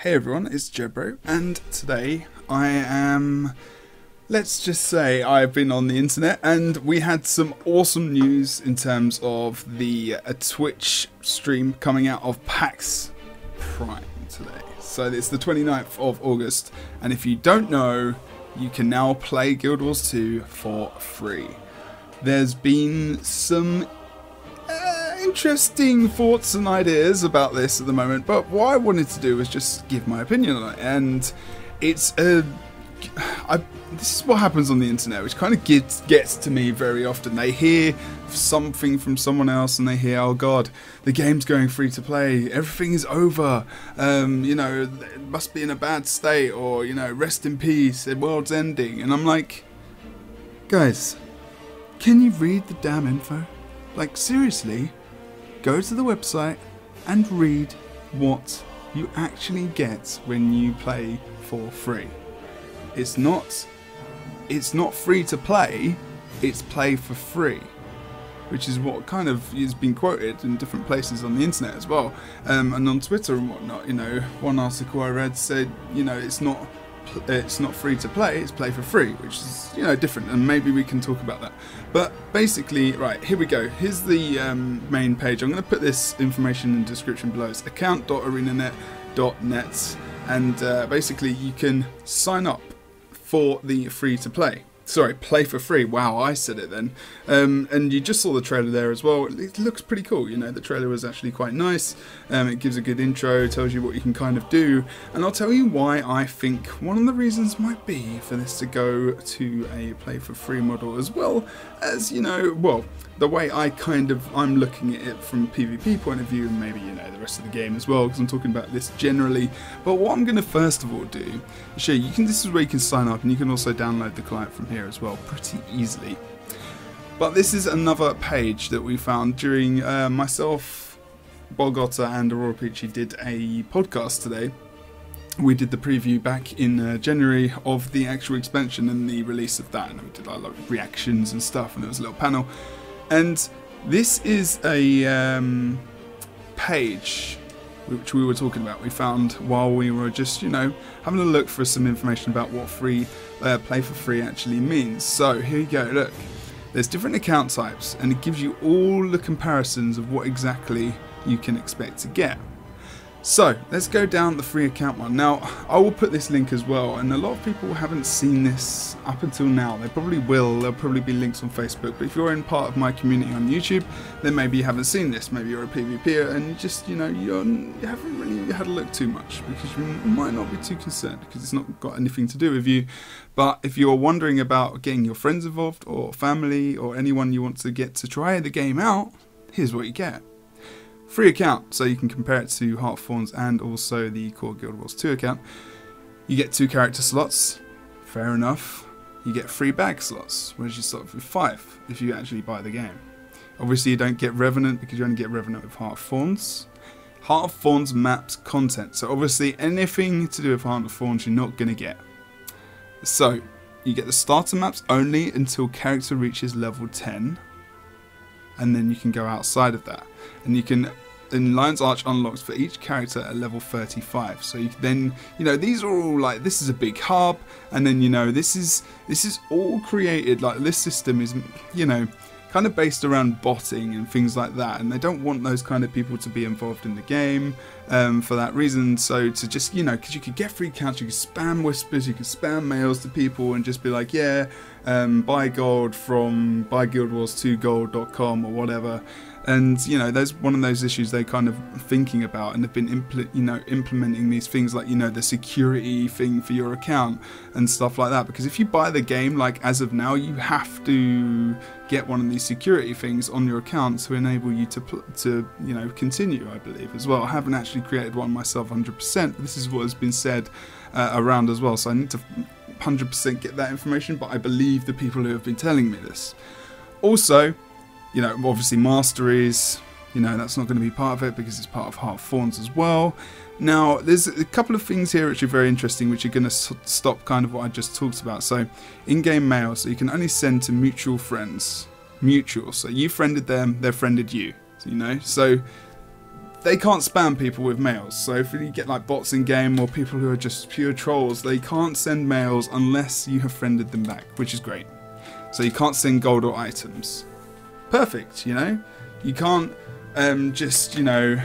Hey everyone, it's Jebro, and today I am, let's just say I've been on the internet and we had some awesome news in terms of the Twitch stream coming out of PAX Prime today. So it's the 29th of August, and if you don't know, you can now play Guild Wars 2 for free. There's been some interesting thoughts and ideas about this at the moment, but what I wanted to do was just give my opinion on it. And it's this is what happens on the internet, which kind of gets to me very often. They hear something from someone else and they hear, oh god, the game's going free to play, everything is over, you know, it must be in a bad state, or, you know, rest in peace, the world's ending. And I'm like, guys, can you read the damn info? Like, seriously, go to the website and read what you actually get when you play for free. It's not free to play, it's play for free, which is what kind of has been quoted in different places on the internet as well, and on Twitter and whatnot. You know, one article I read said, you know, it's not free to play, it's play for free, which is, you know, different, and maybe we can talk about that. But basically, right, here we go. Here's the main page. I'm going to put this information in the description below. It's account.arenanet.net, and basically you can sign up for the free to play. Sorry, play for free. Wow, I said it then. And you just saw the trailer there as well. It looks pretty cool. You know, the trailer was actually quite nice. It gives a good intro, tells you what you can kind of do. And I'll tell you why I think one of the reasons might be for this to go to a play for free model, as well as, you know, well, the way I'm looking at it from a PvP point of view, and maybe, you know, the rest of the game as well, because I'm talking about this generally. But what I'm going to first of all do is show you, this is where you can sign up, and you can also download the client from here as well, pretty easily. But this is another page that we found during myself, Bogota, and Aurora Peachy did a podcast today. We did the preview back in January of the actual expansion and the release of that, and we did a lot of reactions and stuff, and there was a little panel. And this is a page which we were talking about. We found while we were just, you know, having a look for some information about what free play for free actually means. So here you go. Look, there's different account types, and it gives you all the comparisons of what exactly you can expect to get. So let's go down the free account one. Now, I will put this link as well, and a lot of people haven't seen this up until now. They probably will. There'll probably be links on Facebook, but if you're in part of my community on YouTube, then maybe you haven't seen this. Maybe you're a PvPer and you just, you know, you haven't really had a look too much, because you might not be too concerned, because it's not got anything to do with you. But if you're wondering about getting your friends involved, or family, or anyone you want to get to try the game out, here's what you get. Free account, so you can compare it to Heart of Thorns and also the core Guild Wars 2 account. You get 2 character slots, fair enough. You get 3 bag slots, whereas you start with 5 if you actually buy the game. Obviously you don't get Revenant, because you only get Revenant with Heart of Thorns. Heart of Thorns maps content, so obviously anything to do with Heart of Thorns you're not going to get. So, you get the starter maps only until character reaches level 10. And then you can go outside of that, and you can, in Lion's Arch unlocks for each character at level 35. So you then, you know, these are all like, this is a big hub, and then, you know, this is all created, like, this system is, you know, kind of based around botting and things like that, and they don't want those kind of people to be involved in the game for that reason. So to just, you know, because you could get free accounts, you could spam whispers, you could spam mails to people and just be like, yeah, buy gold from buyguildwars2gold.com or whatever. And, you know, there's one of those issues they're kind of thinking about, and have been implementing these things like, you know, the security thing for your account and stuff like that. Because if you buy the game, like as of now, you have to get one of these security things on your account to enable you to you know, continue, I believe, as well. I haven't actually created one myself 100%, but this is what has been said around as well. So I need to 100% get that information, but I believe the people who have been telling me this. Also, you know, obviously masteries, you know, that's not going to be part of it because it's part of Heart of Thorns as well. Now, there's a couple of things here which are very interesting, which are going to stop kind of what I just talked about. So, in-game mail, so you can only send to mutual friends. Mutual, so you friended them, they friended you, you know. So, they can't spam people with mails. So if you get like bots in game or people who are just pure trolls, they can't send mails unless you have friended them back, which is great. So you can't send gold or items. Perfect, you know. You can't just, you know,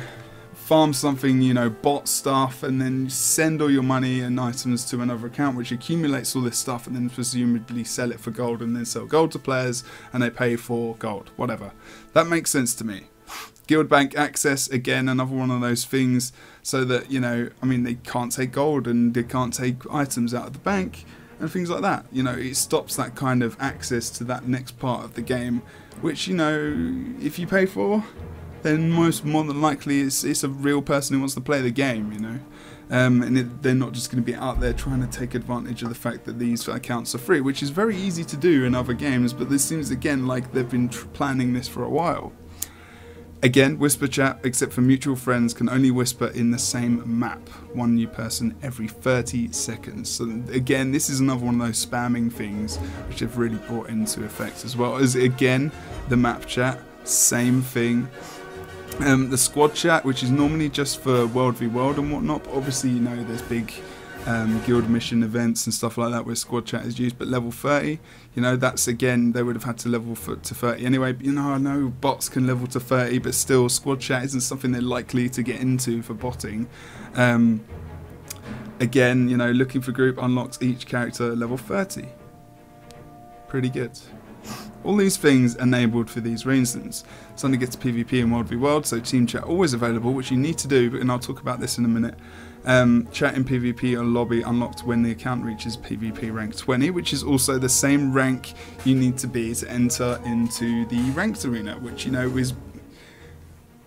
farm something, you know, bot stuff, and then send all your money and items to another account, which accumulates all this stuff, and then presumably sell it for gold, and then sell gold to players, and they pay for gold, whatever. That makes sense to me. Guild bank access, again, another one of those things, so that, you know, I mean, they can't take gold and they can't take items out of the bank and things like that. You know, it stops that kind of access to that next part of the game, which, you know, if you pay for, then more than likely it's a real person who wants to play the game, you know. They're not just going to be out there trying to take advantage of the fact that these accounts are free, which is very easy to do in other games, but this seems again like they've been planning this for a while. Again, whisper chat, except for mutual friends, can only whisper in the same map. One new person every 30 seconds. So again, this is another one of those spamming things which have really brought into effect, as well as, again, the map chat, same thing. The squad chat, which is normally just for World v World and whatnot, but obviously, you know, there's big guild mission events and stuff like that where squad chat is used, but level 30, you know, that's, again, they would have had to level to 30 anyway, but, you know, I know bots can level to 30, but still, squad chat isn't something they're likely to get into for botting. Again, you know, looking for group unlocks each character at level 30. Pretty good. All these things enabled for these reasons. Something gets PvP in World v World, so team chat always available, which you need to do, and I'll talk about this in a minute. Chat in PvP or lobby unlocked when the account reaches PvP rank 20, which is also the same rank you need to be to enter into the ranked arena, which, you know, is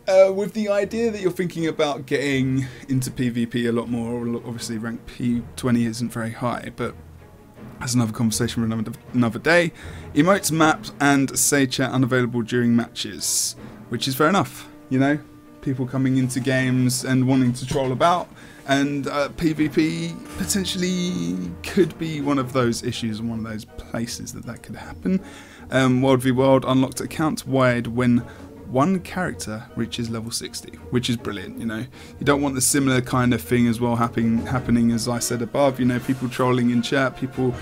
with the idea that you're thinking about getting into PvP a lot more. Obviously rank P20 isn't very high, but that's another conversation for another day. Emotes, maps, and say chat unavailable during matches, which is fair enough, you know. People coming into games and wanting to troll about, and PvP potentially could be one of those issues and one of those places that could happen. World v World unlocked account wide when one character reaches level 60, which is brilliant, you know. You don't want the similar kind of thing as well happening as I said above, you know, people trolling in chat, people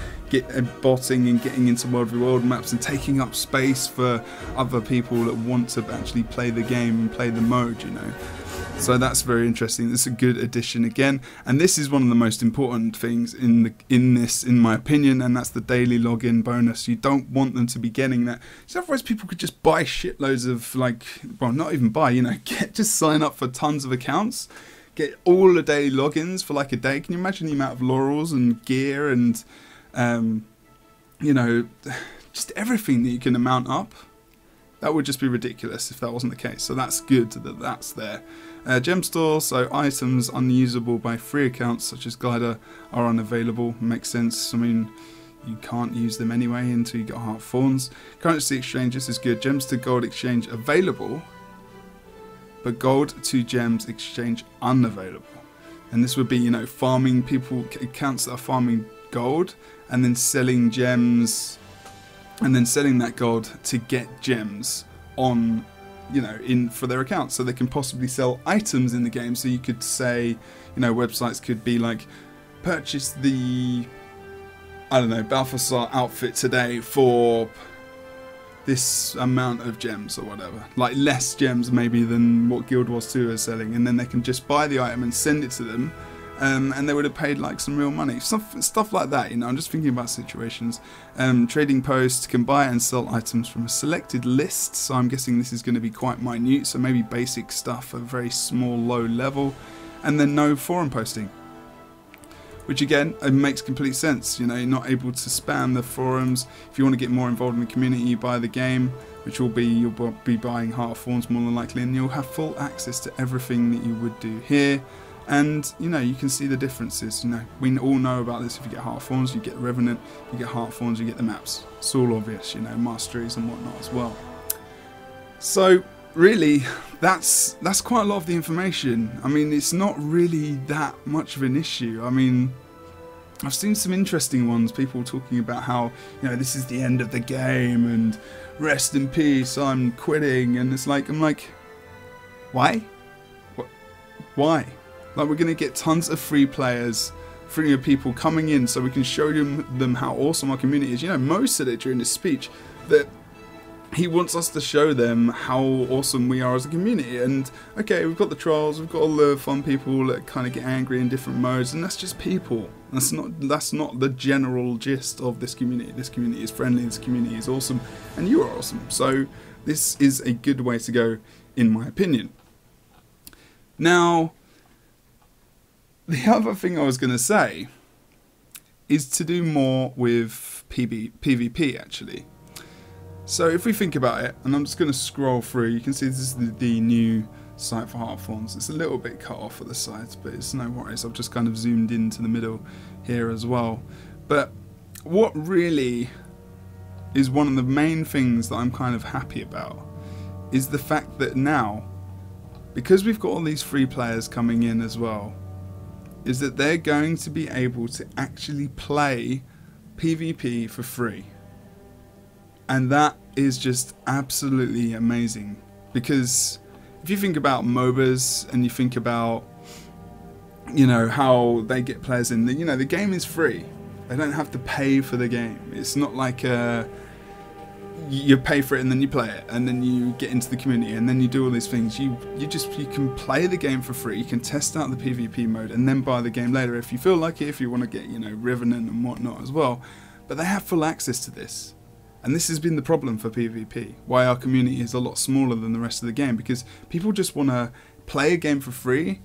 botting and getting into World v World maps and taking up space for other people that want to actually play the game and play the mode, you know. So that's very interesting. It's a good addition again, and this is one of the most important things in this, in my opinion, and that's the daily login bonus. You don't want them to be getting that. So otherwise, people could just buy shitloads of, like, well, not even buy, you know, just sign up for tons of accounts, get all the daily logins for like a day. Can you imagine the amount of laurels and gear and, you know, just everything that you can amount up? That would just be ridiculous if that wasn't the case. So that's good that that's there. Gem store, so items unusable by free accounts such as Glider are unavailable. Makes sense. I mean, you can't use them anyway until you get Heart Thorns. Currency exchange, this is good. Gems to gold exchange available, but gold to gems exchange unavailable. And this would be, you know, farming people, accounts that are farming gold and then selling gems, and then selling that gold to get gems on, you know, for their accounts, so they can possibly sell items in the game. So you could say, you know, websites could be like, purchase the, I don't know, Balthasar outfit today for this amount of gems or whatever, like less gems maybe than what Guild Wars 2 is selling, and then they can just buy the item and send it to them. And they would have paid like some real money, stuff like that, you know. I'm just thinking about situations. Trading post can buy and sell items from a selected list, so I'm guessing this is going to be quite minute, so maybe basic stuff at a very small, low level. And then no forum posting, which again, it makes complete sense. You know, you're not able to spam the forums. If you want to get more involved in the community, you buy the game, which will be, you'll be buying Heart Thorns more than likely, and you'll have full access to everything that you would do here. And, you know, you can see the differences. You know, we all know about this. If you get Heart Thorns, you get Revenant. You get Heart Thorns, you get the maps. It's all obvious, you know, masteries and whatnot as well. So, really, that's quite a lot of the information. I mean, it's not really that much of an issue. I mean, I've seen some interesting ones, people talking about how, you know, this is the end of the game and rest in peace, I'm quitting. And it's like, I'm like, why? Why? Like, we're going to get tons of free players, free people coming in so we can show them how awesome our community is. You know, Mo said it during his speech that he wants us to show them how awesome we are as a community. And okay, we've got the trolls, we've got all the fun people that kind of get angry in different modes, and that's just people. That's not the general gist of this community. This community is friendly, this community is awesome, and you are awesome. So this is a good way to go, in my opinion. Now, the other thing I was going to say is to do more with PvP actually. So if we think about it, and I'm just going to scroll through, you can see this is the new site for Heartthorns. It's a little bit cut off at the sides, but it's no worries. I've just kind of zoomed into the middle here as well. But what really is one of the main things that I'm kind of happy about is the fact that now, because we've got all these free players coming in as well, is that they're going to be able to actually play PvP for free. And that is just absolutely amazing, because if you think about MOBAs and you think about, you know, how they get players in, you know, the game is free. They don't have to pay for the game. It's not like you pay for it and then you play it and then you get into the community and then you do all these things. You can play the game for free. You can test out the PvP mode and then buy the game later if you feel like it, if you want to get, you know, Revenant and whatnot as well. But they have full access to this. And this has been the problem for PvP, why our community is a lot smaller than the rest of the game, because people just want to play a game for free,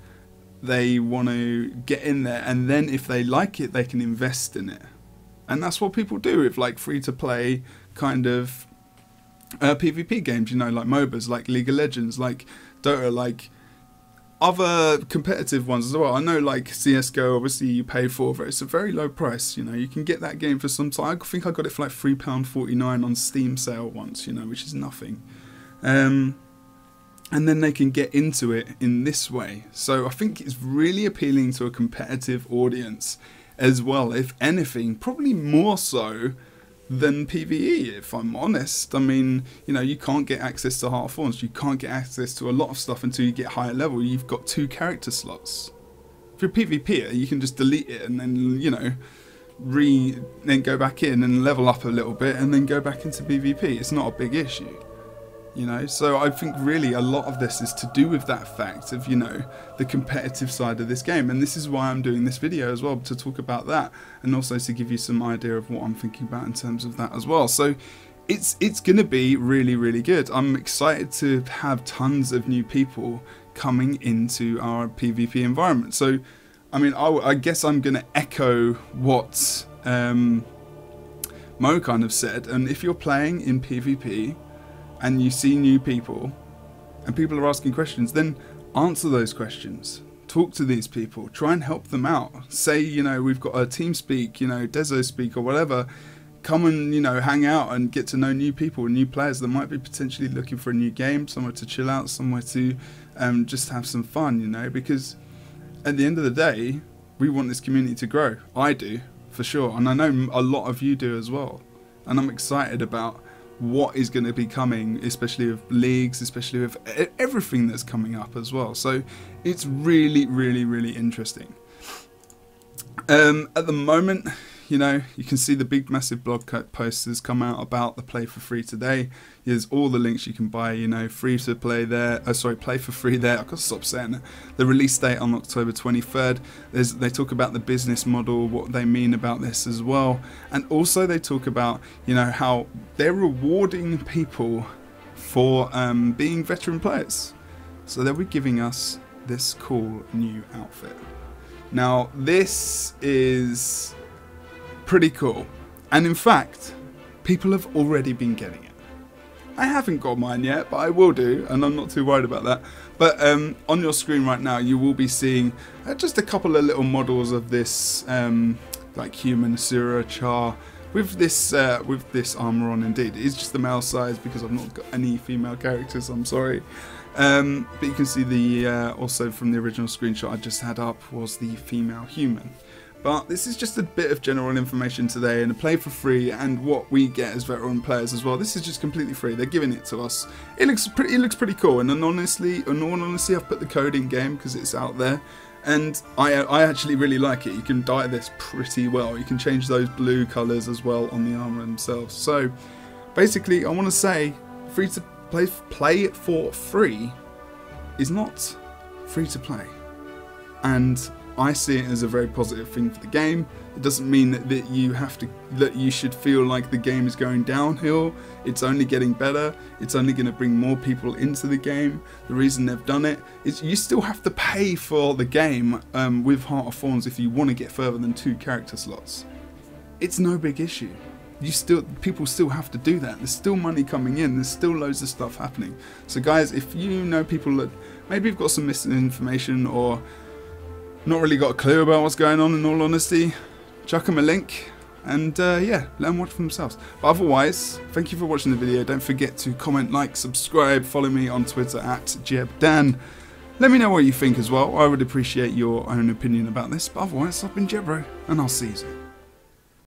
they want to get in there, and then if they like it, they can invest in it. And that's what people do with like free-to-play kind of PvP games, you know, like MOBAs, like League of Legends, like Dota, like other competitive ones as well. I know like CSGO, obviously you pay for it. It's a very low price, you know. You can get that game for some time. I think I got it for like £3.49 on Steam sale once, you know, which is nothing. And then they can get into it in this way. So I think it's really appealing to a competitive audience as well, if anything, probably more so than PvE, if I'm honest. I mean, you know, you can't get access to Heartthorns, you can't get access to a lot of stuff until you get higher level. You've got 2 character slots. If you're a PvPer, you can just delete it and then, you know, then go back in and level up a little bit and then go back into PvP. It's not a big issue, you know. So I think really a lot of this is to do with that fact of, you know, the competitive side of this game. And this is why I'm doing this video as well, to talk about that, and also to give you some idea of what I'm thinking about in terms of that as well. So it's going to be really, really good. I'm excited to have tons of new people coming into our PvP environment. So I mean, I guess I'm going to echo what Mo kind of said. And if you're playing in PvP and you see new people and people are asking questions, then answer those questions. Talk to these people. Try and help them out. Say, you know, we've got a TeamSpeak, you know, DesoSpeak or whatever. Come and, you know, hang out and get to know new people, new players that might be potentially looking for a new game, somewhere to chill out, somewhere to just have some fun, you know, because at the end of the day, we want this community to grow. I do, for sure. And I know a lot of you do as well. And I'm excited about what is going to be coming, especially with leagues, especially with everything that's coming up as well. So it's really, really, really interesting. At the moment, you know, you can see the big massive blog post has come out about the play for free today. There's all the links you can buy, you know, free to play there. Oh, sorry, play for free there. I've got to stop saying it. The release date on October 23rd. They talk about the business model, what they mean about this as well. And also they talk about, you know, how they're rewarding people for being veteran players. So they'll be giving us this cool new outfit. Now, this is pretty cool, and in fact people have already been getting it. I haven't got mine yet, but I will do, and I'm not too worried about that. But on your screen right now you will be seeing just a couple of little models of this like human Asura Char with this armor on. Indeed, it's just the male size because I've not got any female characters, I'm sorry. But you can see the also from the original screenshot I just had up was the female human. But this is just a bit of general information today, and a play for free, and what we get as veteran players as well. This is just completely free. They're giving it to us. It looks pretty cool. And honestly, I've put the code in game because it's out there, and I actually really like it. You can dye this pretty well. You can change those blue colours as well on the armour themselves. So basically, I want to say, free to play for free is not free to play, and I see it as a very positive thing for the game. It doesn't mean that you should feel like the game is going downhill. It's only getting better. It's only going to bring more people into the game. The reason they've done it is you still have to pay for the game with Heart of Thorns if you want to get further than 2 character slots. It's no big issue. People still have to do that. There's still money coming in. There's still loads of stuff happening. So guys, if you know people that maybe have got some missing information or not really got a clue about what's going on, in all honesty, chuck them a link and yeah, let them watch for themselves. But otherwise, thank you for watching the video. Don't forget to comment, like, subscribe, follow me on Twitter at JebDan. Let me know what you think as well. I would appreciate your own opinion about this. But otherwise, I've been Jebro, and I'll see you soon.